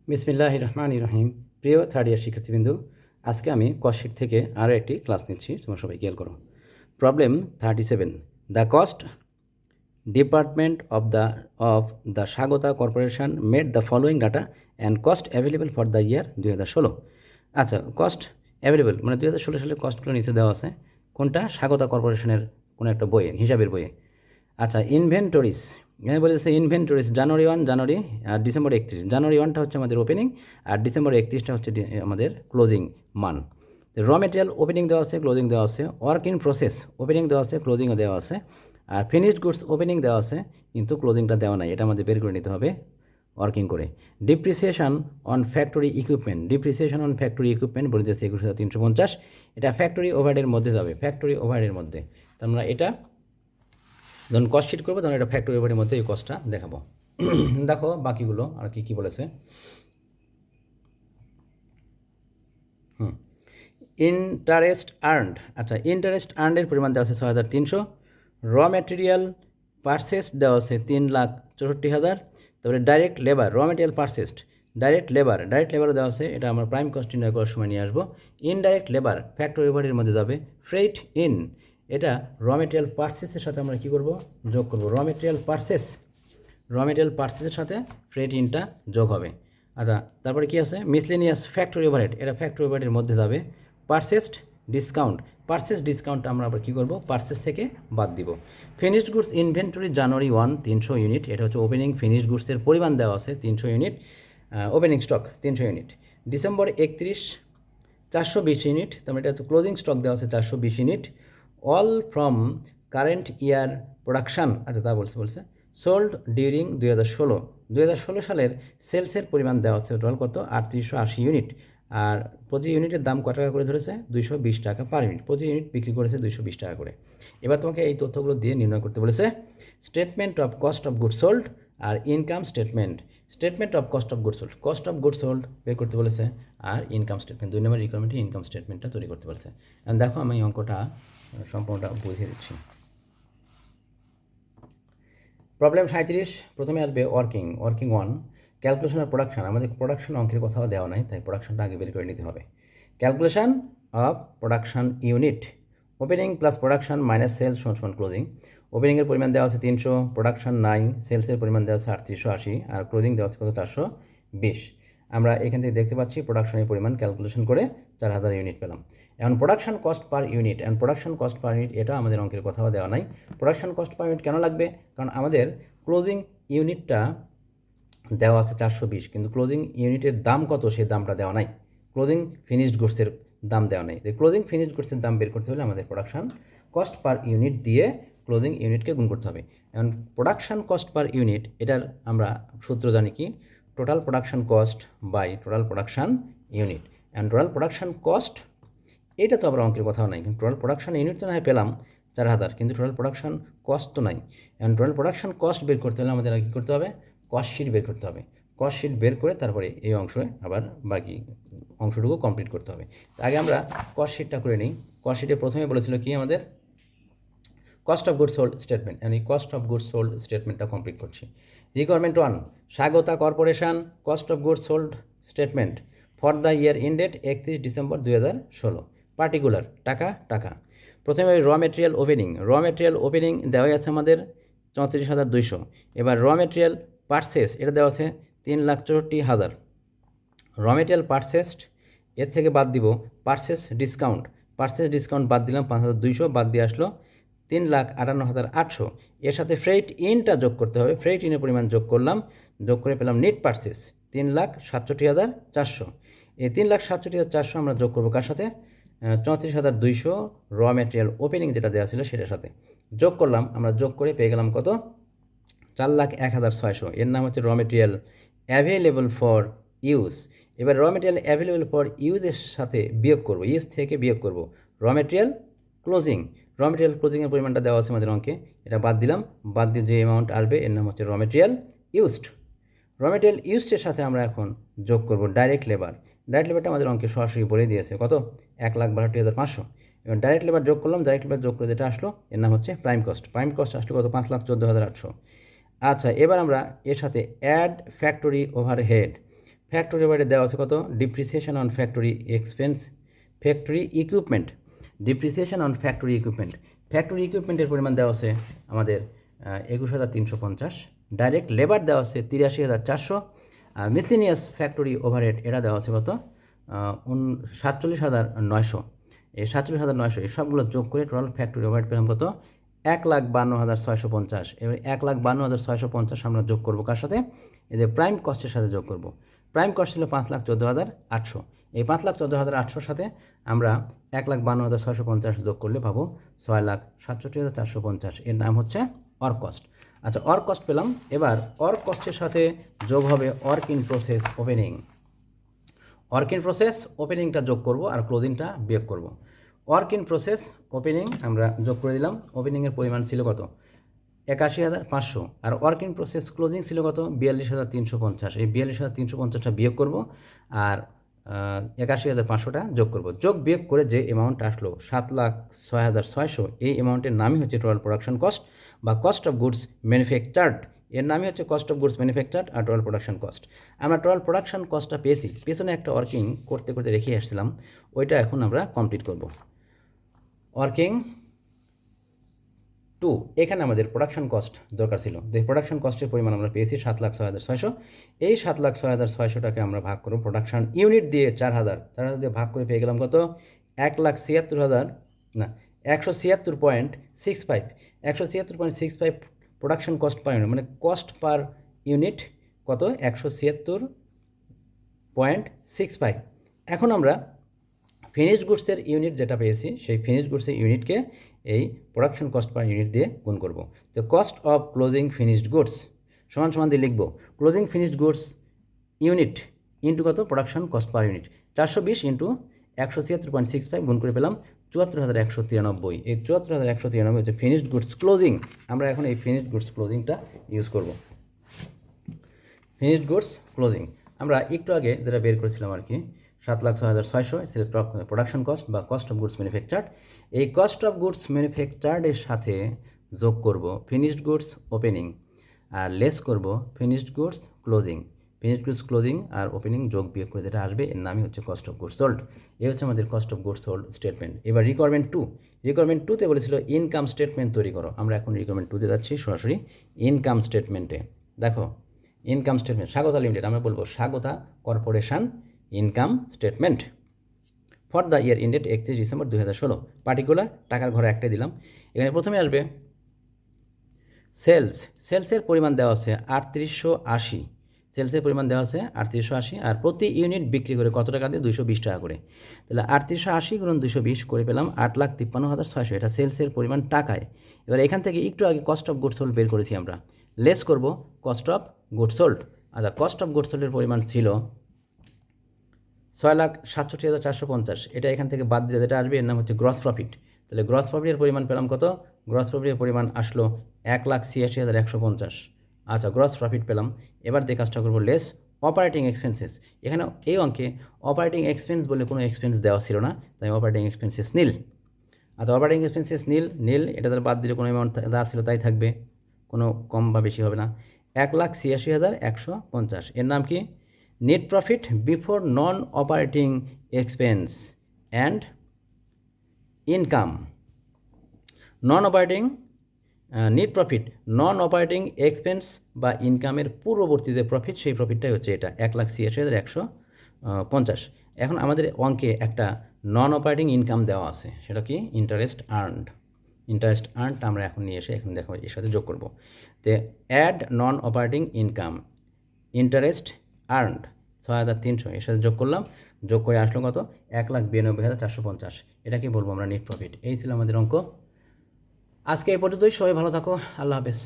বিসমিল্লাহির রহমানির রহিম। প্রিয় থার্ড ইয়ার শিক্ষার্থীবৃন্দু, আজকে আমি কস্ট থেকে আরও একটি ক্লাস নিচ্ছি, তোমরা সবাই খেয়াল করো। Problem 37, the cost department of the Swagata corporation made the following data and cost available for the ইয়ার 2016। আচ্ছা, কস্ট অ্যাভেলেবল মানে 2016 সালের কস্টগুলো নিচে দেওয়া আছে। কোনটা? স্বাগতা কর্পোরেশনের কোনো একটা বইয়ে, হিসাবের বইয়ে। আচ্ছা, ইনভেন্টরিজ, এখানে বলেছে ইনভেন্টরিজ জানুয়ারি 1 জানুয়ারি আর ডিসেম্বর 31। জানুয়ারি 1টা হচ্ছে আমাদের ওপেনিং, আর ডিসেম্বর 31টা হচ্ছে আমাদের ক্লোজিং মান। র মেটেরিয়াল ওপেনিং দেওয়া আছে, ক্লোজিং দেওয়া আছে। ওয়ার্ক ইন প্রসেস ওপেনিং দেওয়া আছে, ক্লোজিংও দেওয়া আছে। আর ফিনিশড গুডস ওপেনিং দেওয়া আছে, কিন্তু ক্লোজিংটা দেওয়া নাই, এটা আমাদের বের করে নিতে হবে ওয়ার্কিং করে। Depreciation on factory equipment, depreciation on factory equipment বলে দিয়েছে 21,350। এটা ফ্যাক্টরি ওভারহেডের মধ্যে যাবে, ফ্যাক্টরি ওভারহেডের মধ্যে। তো আমরা এটা যখন কস্ট শিট করবো তখন এটা ফ্যাক্টরি ওভারের মধ্যে এই কস্টটা দেখাবো। দেখো বাকিগুলো আর কি কি বলেছে। ইন্টারেস্ট আর্নড, আচ্ছা ইন্টারেস্ট আর্নডের পরিমাণ দেওয়া আছে 6,300। র ম্যাটেরিয়াল পারচেস দেওয়া আছে 3,64,000। তারপরে direct labour, raw material purchased, direct লেবারও দেওয়া আছে, এটা আমরা প্রাইম কস্ট নির্ণয় করার সময় নিয়ে আসবো। ইনডাইরেক্ট লেবার ফ্যাক্টরি ওভারের মধ্যে যাবে। ফ্রেট ইন, এটা র মেটেরিয়াল পারচেসের সাথে আমরা কী করব, যোগ করব। র মেটেরিয়াল পারচেসের সাথে ফ্রেট ইনটা যোগ হবে। আচ্ছা, তারপরে কি আছে? মিসলেনিয়াস ফ্যাক্টরি ওভারহেড, এটা ফ্যাক্টরি ওভারহেডের মধ্যে যাবে। পারচেসড ডিসকাউন্ট, ডিসকাউন্ট আমরা আবার কী করব, পারচেস থেকে বাদ দিব। ফিনিশড গুডস ইনভেন্টরি জানুয়ারি 1 300 ইউনিট, এটা হচ্ছে ওপেনিং ফিনিশড গুডসের পরিমাণ দেওয়া আছে 300 unit, opening stock 300 unit. December 31 420 unit, তার মানে এটা তো ক্লোজিং স্টক দেওয়া আছে 420 unit. All from current year production, আচ্ছা তা বলছে সোল্ড ডিউরিং 2016 সালের সেলসের পরিমাণ দেওয়া হচ্ছে টোটাল কত, 3880 ইউনিট। আর প্রতি ইউনিটের দাম কত টাকা করে ধরেছে? 220 টাকা পার ইউনিট, প্রতি ইউনিট বিক্রি করেছে 220 টাকা করে। এবার তোমাকে এই তথ্যগুলো দিয়ে নির্ণয় করতে বলেছে statement of cost of goods sold আর income statement of cost of goods sold বের করতে বলেছে, আর ইনকাম স্টেটমেন্ট 2 নম্বর রিকোয়ারমেন্টে ইনকাম স্টেটমেন্টটা তৈরি করতে বলেছে। দেখো আমি অঙ্কটা সম্পূর্ণটা বুঝিয়ে দিচ্ছি। প্রবলেম 37, প্রথমে আসবে ওয়ার্কিং 1, ক্যালকুলেশন অফ প্রোডাকশান। আমাদের প্রোডাকশন অঙ্কের কোথাও দেওয়া নাই, তাই প্রোডাকশনটা আগে বের করে নিতে হবে। Calculation of production unit, opening plus production minus sales সমান ক্লোজিং। ওপেনিংয়ের পরিমাণ দেওয়া আছে 300, প্রোডাকশান নাই, সেলসের পরিমাণ দেওয়া আছে 3880, আর ক্লোজিং দেওয়া আছে কত 420। আমরা এখান থেকে দেখতে পাচ্ছি প্রোডাকশনের পরিমাণ ক্যালকুলেশন করে 4000 ইউনিট পেলাম। এখন প্রোডাকশন কস্ট পার ইউনিট, এটা আমাদের অঙ্কের কোথাও দেওয়া নাই। প্রোডাকশন কস্ট পার ইউনিট কেন লাগবে? কারণ আমাদের ক্লোজিং ইউনিটটা দেওয়া আছে 420, কিন্তু ক্লোজিং ইউনিটের দাম কত সেই দামটা দেওয়া নাই। ক্লোজিং ফিনিশড গুডসের দাম দেওয়া নাই। ক্লোজিং ফিনিশড গুডসের দাম বের করতে হলে আমাদের প্রোডাকশন কস্ট পার ইউনিট দিয়ে ক্লোজিং ইউনিটকে গুণ করতে হবে। এখন প্রোডাকশন কস্ট পার ইউনিট, এটার আমরা সূত্র জানি কি, total production cost by total production unit. And total production cost, এটা তো আবার অঙ্কের কোথাও নাই, কিন্তু টোটাল প্রোডাকশন ইউনিট তো না হয় পেলাম 4000, কিন্তু টোটাল প্রোডাকশন কস্ট তো নাই। অ্যান্ড টোটাল প্রোডাকশন কস্ট বের করতে হলে আমাদের কী করতে হবে, কস্ট শিট বের করতে হবে। কস্ট শিট বের করে তারপরে এই অংশে আবার বাকি অংশটুকু কমপ্লিট করতে হবে। আগে আমরা কস্ট শিটটা করে নিই। কস্ট শিটে প্রথমে বলেছিল কি আমাদের, cost of goods sold statement, আমি কস্ট অফ গুডস সোল্ড স্টেটমেন্টটা কমপ্লিট করছি। Requirement 1, Swagata corporation cost of goods sold statement for the year ended 31 December 2016। Particular টাকা। প্রথমে র মেটেরিয়াল ওপেনিং দেওয়া আছে আমাদের 34,200। এবার র মেটেরিয়াল পারচেস, এটা দেওয়া আছে 3,64,000। র মেটেরিয়াল পারচেসড, এর থেকে বাদ দিব পারচেস ডিসকাউন্ট বাদ দিলাম 5,200, বাদ দিয়ে আসলো 3,58,800। এর সাথে ফ্রেট ইনটা যোগ করতে হবে, ফ্রেট ইনের পরিমাণ যোগ করলাম, যোগ করে পেলাম নেট পারচেস 3,67,400। এই 3,67,400 আমরা যোগ করবো কার সাথে, 34,200 র মেটেরিয়াল ওপেনিং যেটা দেওয়া ছিল সেটার সাথে যোগ করলাম। আমরা যোগ করে পেয়ে গেলাম কত, 4,01,600। এর নাম হচ্ছে র মেটেরিয়াল অ্যাভেলেবল ফর ইউজ। এবার র মেটেরিয়াল অ্যাভেলেবল ফর ইউজের সাথে বিয়োগ করবো, ইউজ থেকে বিয়োগ করবো র মেটেরিয়াল ক্লোজিংয়ের পরিমাণটা দেওয়া আছে আমাদের অঙ্কে, এটা বাদ দিলাম, বাদ দিয়ে যে অ্যামাউন্ট আসবে এর নাম হচ্ছে র মেটেরিয়াল ইউজডের সাথে আমরা এখন যোগ করব ডাইরেক্ট লেবারটা আমাদের অঙ্কে সরাসরি বলে দিয়েছে কত, 1,62,500। এবার ডাইরেক্ট লেবার যোগ করে যেটা আসলো এর নাম হচ্ছে প্রাইম কস্ট আসলো কত, 5,14,800। আচ্ছা, এবার আমরা এর সাথে add factory overhead factory overhead দেওয়া আছে কত, depreciation on factory expense, factory equipment, depreciation on factory equipment, factory ইকুইপমেন্টের পরিমাণ দেওয়া আছে আমাদের 21,350, ডাইরেক্ট লেবার দেওয়া আছে 83,400, আর মিসিনিয়াস ফ্যাক্টরি ওভারহেড এটা দেওয়া আছে কত 47,900, এই 47,900 এই সবগুলো যোগ করে টোটাল ফ্যাক্টরি ওভারহেড পেলাম কত 1,52,650। এবার 1,52,650 আমরা যোগ করবো কার সাথে, এদের প্রাইম কস্টের সাথে যোগ করব। প্রাইম কস্ট ছিল 5,14,800, এই 5,14,800 সাথে আমরা 1,52,650 যোগ করলে পাবো 6,67,450, এর নাম হচ্ছে অর কস্ট। আচ্ছা, অর কস্ট পেলাম। এবার অর কস্টের সাথে যোগ হবে work in process opening, work in process ওপেনিংটা যোগ করব আর ক্লোজিংটা বিয়োগ করব। ওয়ার্ক ইন প্রসেস ওপেনিং আমরা যোগ করে দিলাম, ওপেনিংয়ের পরিমাণ ছিল কত 81,500, আর ওয়ার্ক ইন প্রসেস ক্লোজিং ছিল কত 42,350, এই 42,350টা বিয়োগ করব আর 81,500টা যোগ করব। যোগ বিয়োগ করে যে অ্যামাউন্ট আসলো 7,06,600, এই অ্যামাউন্টের নামই হচ্ছে টোটাল প্রোডাকশন কস্ট বা কস্ট অফ গুডস ম্যানুফ্যাকচার্ড, এর নামই হচ্ছে কস্ট অফ গুডস ম্যানুফ্যাকচার্ড আর টোটাল প্রোডাকশন কস্ট। আমরা টোটাল প্রোডাকশন কস্টটা পেয়েছি, পেছনে একটা ওয়ার্কিং করতে করতে রেখে আসছিলাম, ওইটা এখন আমরা কমপ্লিট করব। ওয়ার্কিং 2, এখানে আমাদের প্রোডাকশন কস্ট দরকার ছিল, যে প্রোডাকশন কস্টের পরিমাণ আমরা পেয়েছি 7,06,600, এই 7,06,600টাকে আমরা ভাগ করব প্রোডাকশন ইউনিট দিয়ে 4,000 দিয়ে ভাগ করে পেয়ে গেলাম কত 1,76,000 না 176.65, 176.65 প্রোডাকশন কস্ট পার ইউনিট, মানে কস্ট পার ইউনিট কত 176.65। এখন আমরা ফিনিশড গুডসের ইউনিট যেটা পেয়েছি সেই ফিনিশড গুডসের ইউনিটকে এই প্রোডাকশন কস্ট পার ইউনিট দিয়ে গুণ করব। তো cost of closing finished goods সমান সমান দিয়ে লিখব closing finished goods unit into কত production cost per unit, 420 into 176.65 গুণ করে পেলাম 74,193, এই 74,193 হচ্ছে ফিনিশড গুডস ক্লোজিং। আমরা এখন এই ফিনিশড গুডস ক্লোজিংটা ইউজ করব। ফিনিশড গুডস ক্লোজিং আমরা একটু আগে যেটা বের করেছিলাম আর কি 7,06,600 প্রোডাকশন কস্ট বা কস্ট অফ গুডস ম্যানুফ্যাকচার্ড, এই কস্ট অফ গুডস ম্যানুফ্যাকচার্ডের সাথে যোগ করব ফিনিশড গুডস ওপেনিং আর লেস করব finished goods closing, finished goods closing আর ওপেনিং যোগ বিয়োগ করে যেটা আসবে এর নামই হচ্ছে কস্ট অফ গুডস সোল্ড। এই হচ্ছে আমাদের cost of goods sold statement. এবার রিকোয়ারমেন্ট 2, রিকোয়ারমেন্ট 2তে বলেছিল ইনকাম স্টেটমেন্ট তৈরি করো, আমরা এখন রিকোয়ারমেন্ট 2তে যাচ্ছি সরাসরি ইনকাম স্টেটমেন্টে। দেখো ইনকাম স্টেটমেন্ট স্বাগতা লিমিটেড, আমরা বলবো Swagata corporation income statement for the year ended 31 December 2016, particular টাকার ঘরে একটাই দিলাম। এখানে প্রথমে আসবে সেলসের পরিমাণ দেওয়া আছে 3880, সেলসের পরিমাণ দেওয়া আছে 3880, আর প্রতি ইউনিট বিক্রি করে কত টাকা দিয়ে 220 টাকা করে, তাহলে 3880 গুণ 220 করে পেলাম 8,53,600, এটা সেলসের পরিমাণ টাকায়। এবার এখান থেকে একটু আগে কস্ট অফ গুডস সোল্ড বের করেছি আমরা, লেস করব কস্ট অফ গুডস সোল্ড। আচ্ছা, কস্ট অফ গুডস সোল্ডের পরিমাণ ছিল 6,67,450, এটা এখান থেকে বাদ দিলে যেটা আসবে এর নাম হচ্ছে গ্রস প্রফিট। তাহলে গ্রস প্রফিটের পরিমাণ পেলাম কত, গ্রস প্রফিটের পরিমাণ আসলো 1,86,150। আচ্ছা, গ্রস প্রফিট পেলাম। এবার দিয়ে কাজটা করবো লেস অপারেটিং এক্সপেন্সেস, এখানে এই অঙ্কে অপারেটিং এক্সপেন্স বলে কোনো এক্সপেন্স দেওয়া ছিল না, তাই অপারেটিং এক্সপেন্সেস নীল। আচ্ছা, অপারেটিং এক্সপেন্সেস নীল, এটা তার বাদ দিলে কোনো অ্যামাউন্ট দেওয়া ছিল তাই থাকবে, কোনো কম বা বেশি হবে না। 1,86,150, এর নাম কি net profit before non operating expense and income. Non operating net profit non operating expense বা ইনকামের পূর্ববর্তী যে প্রফিট সেই প্রফিটটাই হচ্ছে এটা 1,86,150। এখন আমাদের অঙ্কে একটা নন অপারেটিং ইনকাম দেওয়া আছে, সেটা কি ইন্টারেস্ট আর্নড আমরা এখন নিয়ে এসে এখন দেখো এর সাথে যোগ করব। তো add non operating income interest earned 6,300, এর সাথে যোগ করলাম, যোগ করে আসলো কত 1,92,450, এটাকে বলবো আমরা নেট প্রফিট। এই ছিল আমাদের অঙ্ক। আজকে এই পর্যন্তই, সবাই ভালো থাকো, আল্লাহ হাফেজ।